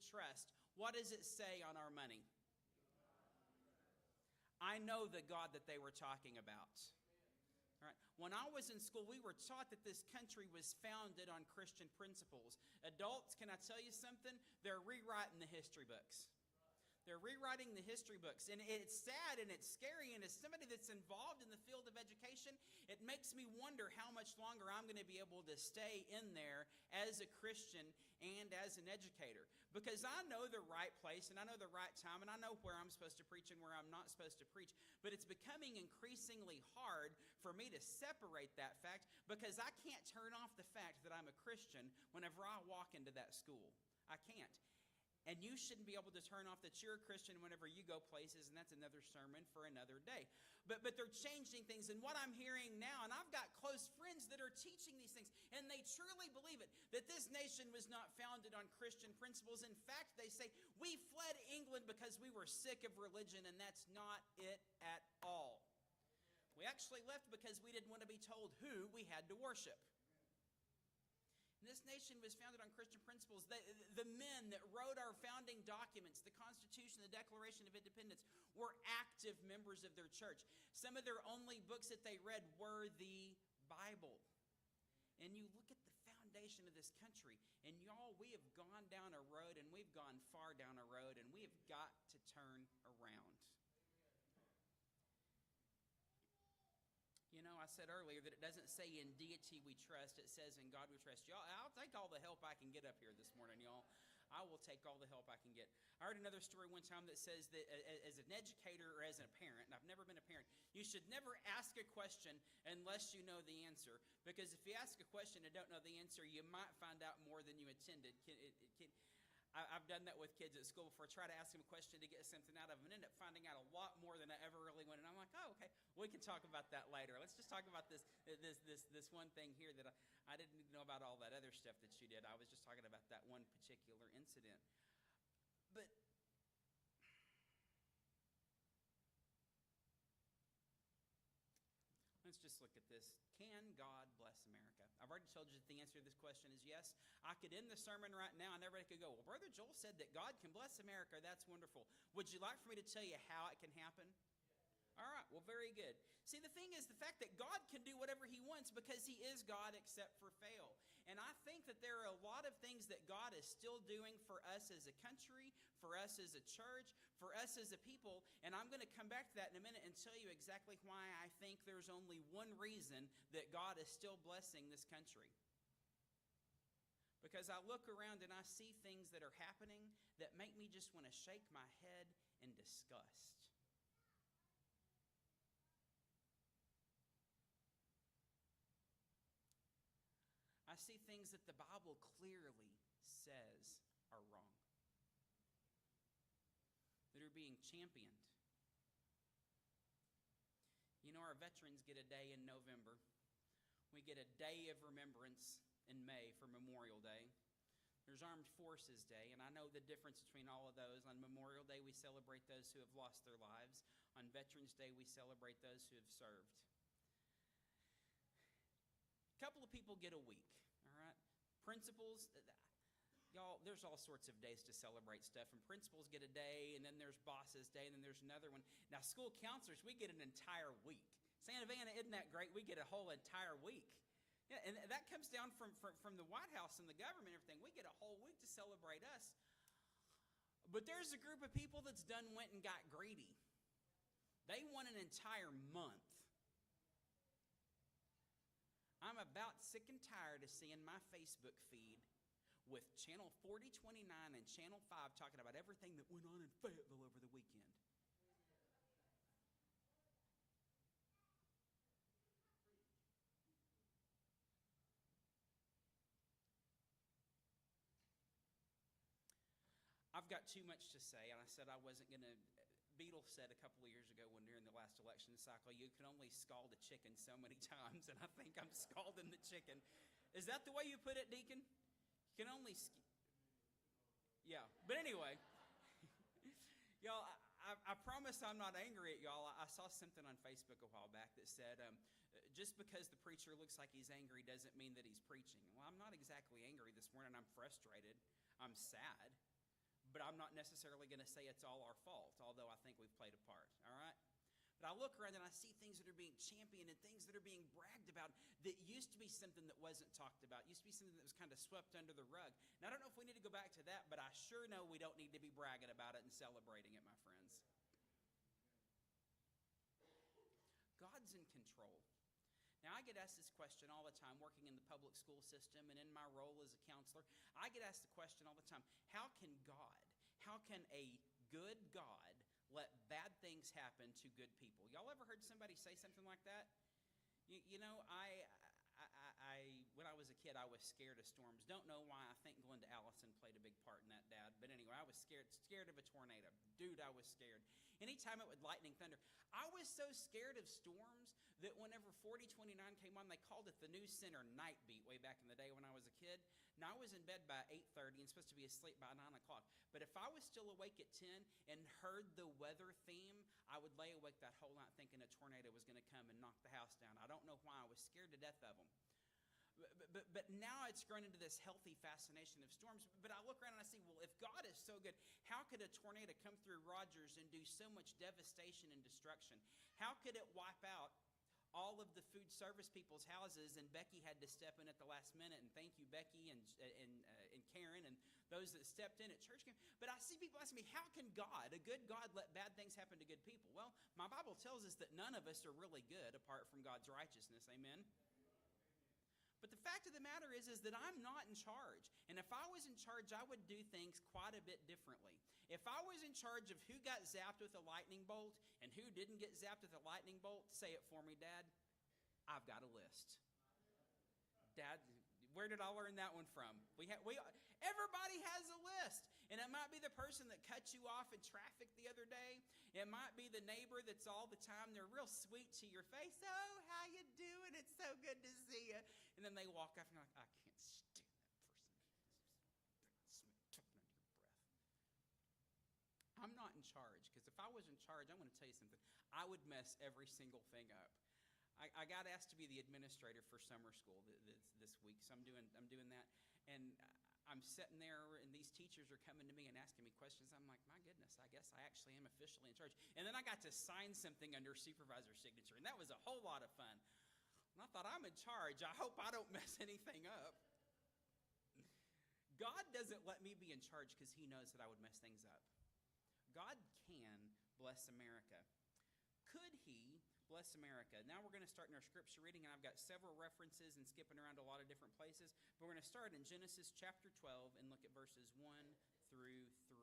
trust, what does it say on our money? I know the God that they were talking about. All right. When I was in school, we were taught that this country was founded on Christian principles. Adults, can I tell you something? They're rewriting the history books. They're rewriting the history books. And it's sad and it's scary. And as somebody that's involved in the field of education, it makes me wonder how much longer I'm going to be able to stay in there as a Christian and as an educator. Because I know the right place and I know the right time and I know where I'm supposed to preach and where I'm not supposed to preach. But it's becoming increasingly hard for me to separate that fact because I can't turn off the fact that I'm a Christian whenever I walk into that school. I can't. And you shouldn't be able to turn off that you're a Christian whenever you go places, and that's another sermon for another day. But they're changing things, and what I'm hearing now, and I've got close friends that are teaching these things, and they truly believe it, that this nation was not founded on Christian principles. In fact, they say, we fled England because we were sick of religion, and that's not it at all. We actually left because we didn't want to be told who we had to worship. This nation was founded on Christian principles. The men that wrote our founding documents, the Constitution, the Declaration of Independence, were active members of their church. Some of their only books that they read were the Bible. And you look at the foundation of this country, and y'all, we have gone down a road, and we've gone far down a road, and we have got to turn around. You know, I said earlier that it doesn't say in deity we trust. It says in God we trust. Y'all, I'll take all the help I can get up here this morning, y'all. I will take all the help I can get. I heard another story one time that says that as an educator or as a parent, and I've never been a parent, you should never ask a question unless you know the answer. Because if you ask a question and don't know the answer, you might find out more than you intended. I've done that with kids at school before. I try to ask them a question to get something out of them and end up finding out a lot more than I ever really wanted. And I'm like, oh, okay, we can talk about that later. Let's just talk about this one thing here that I didn't know about all that other stuff that you did. I was just talking about that one particular incident. But let's just look at this. Can God bless America? I've already told you that the answer to this question is yes. I could end the sermon right now and everybody could go, well, Brother Joel said that God can bless America. That's wonderful. Would you like for me to tell you how it can happen? All right, well, very good. See, the thing is the fact that God can do whatever he wants because he is God except for fail. And I think that there are a lot of things that God is still doing for us as a country, for us as a church, for us as a people. And I'm going to come back to that in a minute and tell you exactly why I think there's only one reason that God is still blessing this country. Because I look around and I see things that are happening that make me just want to shake my head in disgust. I see things that the Bible clearly says are wrong, that are being championed. You know, our veterans get a day in November. We get a day of remembrance in May for Memorial Day. There's Armed Forces Day, and I know the difference between all of those. On Memorial Day, we celebrate those who have lost their lives. On Veterans Day, we celebrate those who have served. Couple of people get a week, all right? Principals, y'all, there's all sorts of days to celebrate stuff, and principals get a day, and then there's bosses day, and then there's another one. Now, school counselors, we get an entire week. Santa Ana, isn't that great? We get a whole entire week. Yeah, and that comes down from the White House and the government and everything. We get a whole week to celebrate us. But there's a group of people that's went and got greedy. They want an entire month. I'm about sick and tired of seeing my Facebook feed with Channel 4029 and Channel 5 talking about everything that went on in Fayetteville over the weekend. I've got too much to say, and I said I wasn't going to. Beatles said a couple of years ago when during the last election cycle, you can only scald a chicken so many times, and I think I'm scalding the chicken. Is that the way you put it, Deacon? You can only... Yeah, but anyway, y'all, I promise I'm not angry at y'all. I saw something on Facebook a while back that said, just because the preacher looks like he's angry doesn't mean that he's preaching. Well, I'm not exactly angry this morning. I'm frustrated. I'm sad. But I'm not necessarily going to say it's all our fault, although I think we've played a part, all right? But I look around and I see things that are being championed and things that are being bragged about that used to be something that wasn't talked about, used to be something that was kind of swept under the rug. Now, I don't know if we need to go back to that, but I sure know we don't need to be bragging about it and celebrating it, my friends. God's in control. Now, I get asked this question all the time working in the public school system and in my role as a counselor. I get asked the question all the time, how can a good God let bad things happen to good people? Y'all ever heard somebody say something like that? You know, when I was a kid, I was scared of storms. Don't know why. I think Glenda Allison played a big part in that, Dad. But anyway, I was scared of a tornado. Dude, I was scared. Anytime it would lightning thunder. I was so scared of storms that whenever 4029 came on, they called it the News Center Night Beat way back in the day when I was a kid. Now, I was in bed by 8:30 and supposed to be asleep by 9 o'clock. But if I was still awake at 10 and heard the weather theme, I would lay awake that whole night thinking a tornado was going to come and knock the house down. I don't know why. I was scared to death of them. But now it's grown into this healthy fascination of storms. But I look around and I see, well, if God is so good, how could a tornado come through Rogers and do so much devastation and destruction? How could it wipe out all of the food service people's houses, and Becky had to step in at the last minute, and thank you, Becky and Karen and those that stepped in at church camp. But I see people asking me, how can God, a good God, let bad things happen to good people? Well, my Bible tells us that none of us are really good apart from God's righteousness. Amen? But the fact of the matter is that I'm not in charge. And if I was in charge, I would do things quite a bit differently. If I was in charge of who got zapped with a lightning bolt and who didn't get zapped with a lightning bolt, say it for me, Dad, I've got a list. Dad, where did I learn that one from? Everybody has a list. And it might be the person that cut you off in traffic the other day. It might be the neighbor that's all the time, they're real sweet to your face. Oh, how you doing? It's so good to see you. And then they walk off and you're like, I can't stand that person. Talking under your breath. I'm not in charge, because if I was in charge, I'm going to tell you something. I would mess every single thing up. I got asked to be the administrator for summer school this week, so I'm doing that. And I'm sitting there, and these teachers are coming to me and asking me questions. I'm like, my goodness, I guess I actually am officially in charge. And then I got to sign something under supervisor's signature, and that was a whole lot of fun. And I thought, I'm in charge. I hope I don't mess anything up. God doesn't let me be in charge because he knows that I would mess things up. God can bless America. Could he bless America? Now we're going to start in our scripture reading, and I've got several references and skipping around a lot of different places. But we're going to start in Genesis chapter 12 and look at verses 1 through 3.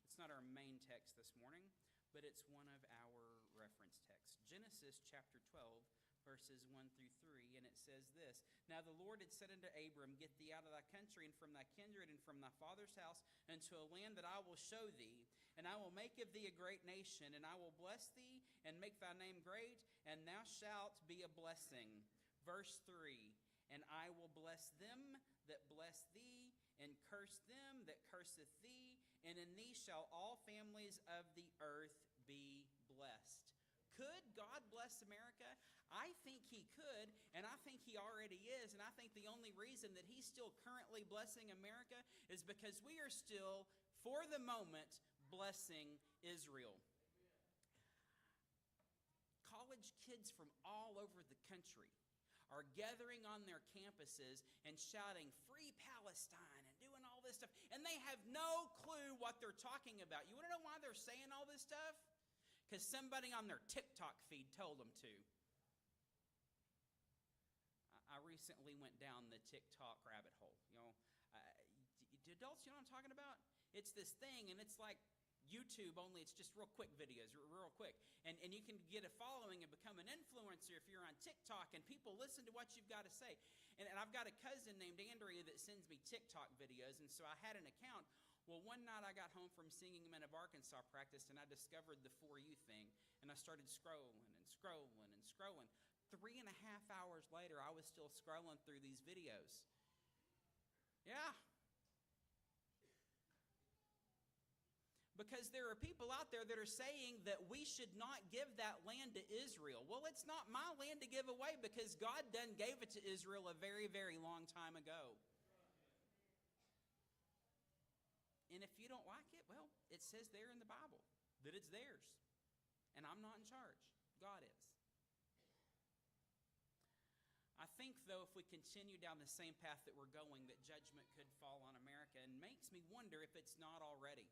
It's not our main text this morning, but it's one of our reference texts. Genesis chapter 12, verses 1 through 3, and it says this: Now the Lord had said unto Abram, Get thee out of thy country, and from thy kindred, and from thy father's house, unto a land that I will show thee. And I will make of thee a great nation, and I will bless thee, and make thy name great, and thou shalt be a blessing. Verse 3, And I will bless them that bless thee, and curse them that curseth thee, and in thee shall all families of the earth be blessed. Could God bless America? I think he could, and I think he already is, and I think the only reason that he's still currently blessing America is because we are still, for the moment, blessing Israel. College kids from all over the country are gathering on their campuses and shouting Free Palestine and doing all this stuff, and they have no clue what they're talking about. You want to know why they're saying all this stuff? Because somebody on their TikTok feed told them to. I recently went down the TikTok rabbit hole. Do adults, you know what I'm talking about? It's this thing, and it's like YouTube, only it's just real quick videos, real quick. And you can get a following and become an influencer if you're on TikTok, and people listen to what you've got to say. And I've got a cousin named Andrea that sends me TikTok videos, and so I had an account. Well, one night I got home from singing Men of Arkansas practice, and I discovered the For You thing, and I started scrolling and scrolling and scrolling. 3.5 hours later, I was still scrolling through these videos. Yeah. Because there are people out there that are saying that we should not give that land to Israel. Well, it's not my land to give away because God done gave it to Israel a very, very long time ago. And if you don't like it, well, it says there in the Bible that it's theirs. And I'm not in charge. God is. I think, though, if we continue down the same path that we're going, that judgment could fall on America, and makes me wonder if it's not already.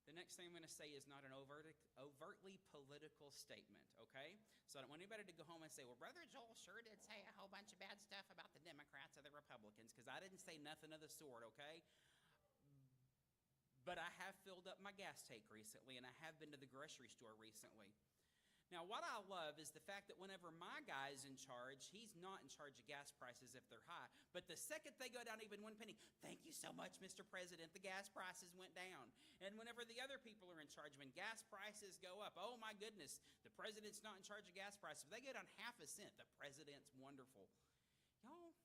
The next thing I'm going to say is not an overtly political statement, okay? So I don't want anybody to go home and say, well, Brother Joel sure did say a whole bunch of bad stuff about the Democrats or the Republicans, because I didn't say nothing of the sort, okay? But I have filled up my gas tank recently, and I have been to the grocery store recently. Now, what I love is the fact that whenever my guy is in charge, he's not in charge of gas prices if they're high. But the second they go down even 1 penny, thank you so much, Mr. President, the gas prices went down. And whenever the other people are in charge, when gas prices go up, oh my goodness, the president's not in charge of gas prices. If they go down half a cent, the president's wonderful. Y'all,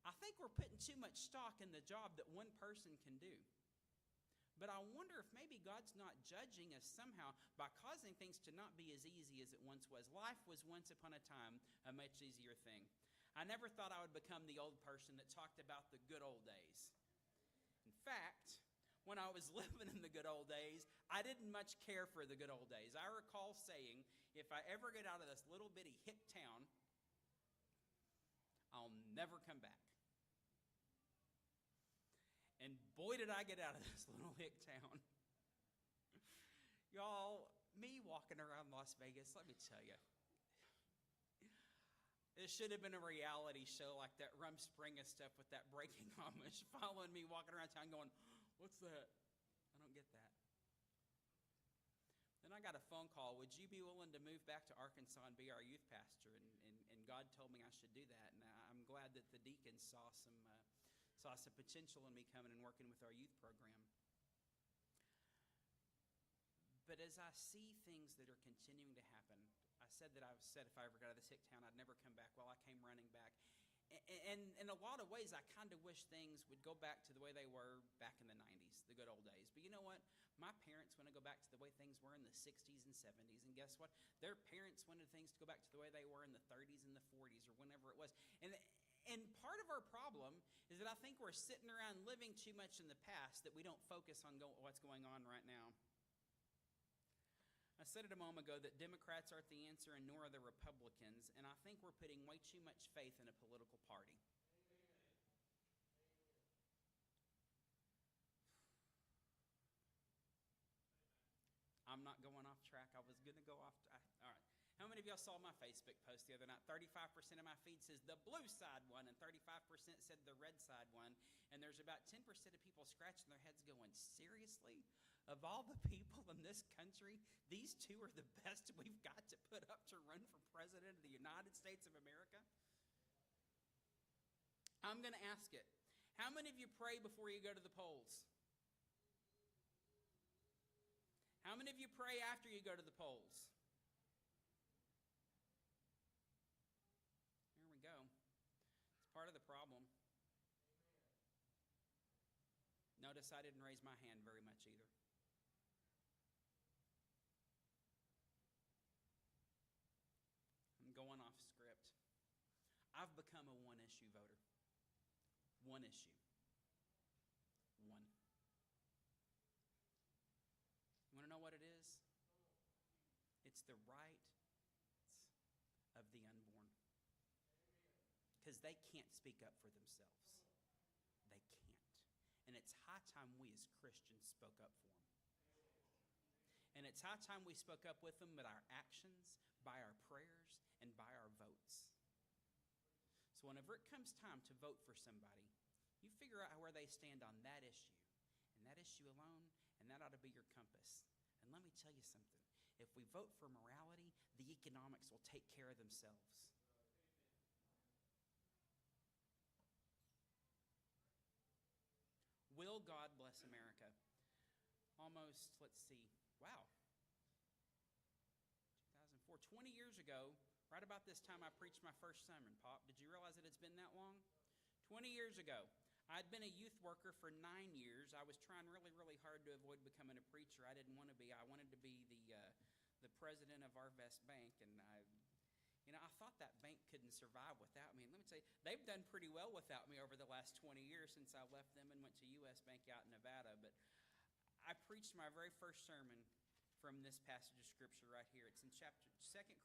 I think we're putting too much stock in the job that one person can do. But I wonder if maybe God's not judging us somehow by causing things to not be as easy as it once was. Life was once upon a time a much easier thing. I never thought I would become the old person that talked about the good old days. In fact, when I was living in the good old days, I didn't much care for the good old days. I recall saying, if I ever get out of this little bitty hick town, I'll never come back. And boy, did I get out of this little hick town. Y'all, me walking around Las Vegas, let me tell you, it should have been a reality show like that Rumspringa stuff with that breaking Amish following me walking around town going, what's that? I don't get that. Then I got a phone call, would you be willing to move back to Arkansas and be our youth pastor? And God told me I should do that. And I'm glad that the deacons saw some potential in me coming and working with our youth program. But as I see things that are continuing to happen, I said if I ever got out of this hick town, I'd never come back. Well, I came running back. And in a lot of ways, I kind of wish things would go back to the way they were back in the 90s, the good old days. But you know what? My parents want to go back to the way things were in the 60s and 70s. And guess what? Their parents wanted things to go back to the way they were in the 30s and the 40s or whenever it was. And part of our problem is that I think we're sitting around living too much in the past that we don't focus on what's going on right now. I said it a moment ago that Democrats aren't the answer and nor are the Republicans, and I think we're putting way too much faith in a political party. I'm not going off track. I was going to go off. All right. How many of y'all saw my Facebook post the other night? 35% of my feed says the blue side one, and 35% said the red side one. And there's about 10% of people scratching their heads going, seriously? Of all the people in this country, these two are the best we've got to put up to run for president of the United States of America? I'm going to ask it. How many of you pray before you go to the polls? How many of you pray after you go to the polls? There we go. It's part of the problem. Notice I didn't raise my hand very much either. I'm going off script. I've become a one-issue voter. One issue. One. You want to know what it is? It's the rights of the unborn. Because they can't speak up for themselves. They can't. And it's high time we as Christians spoke up for them. And it's high time we spoke up with them with our actions, by our prayers, and by our votes. So whenever it comes time to vote for somebody, you figure out where they stand on that issue, and that issue alone, and that ought to be your compass. And let me tell you something. If we vote for morality, the economics will take care of themselves. Will God bless America? Almost, let's see, wow. 2004, 20 years ago, right about this time I preached my first sermon, Pop. Did you realize that it's been that long? 20 years ago. I'd been a youth worker for 9 years. I was trying really, really hard to avoid becoming a preacher. I didn't want to be. I wanted to be the president of Arvest Bank, and I thought that bank couldn't survive without me. And let me tell you, they've done pretty well without me over the last 20 years since I left them and went to U.S. Bank out in Nevada. But I preached my very first sermon from this passage of Scripture right here. It's in 2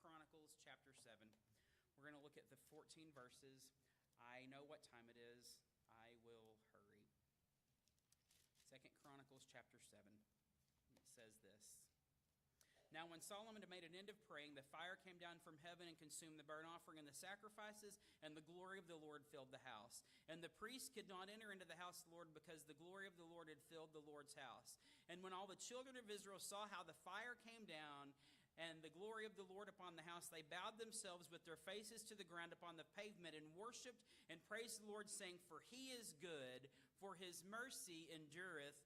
Chronicles chapter 7. We're going to look at the 14 verses. I know what time it is. I will hurry. 2 Chronicles chapter 7. It says this. Now when Solomon had made an end of praying, the fire came down from heaven and consumed the burnt offering and the sacrifices, and the glory of the Lord filled the house. And the priests could not enter into the house of the Lord because the glory of the Lord had filled the Lord's house. And when all the children of Israel saw how the fire came down and the glory of the Lord upon the house, they bowed themselves with their faces to the ground upon the pavement and worshipped and praised the Lord, saying, For he is good, for his mercy endureth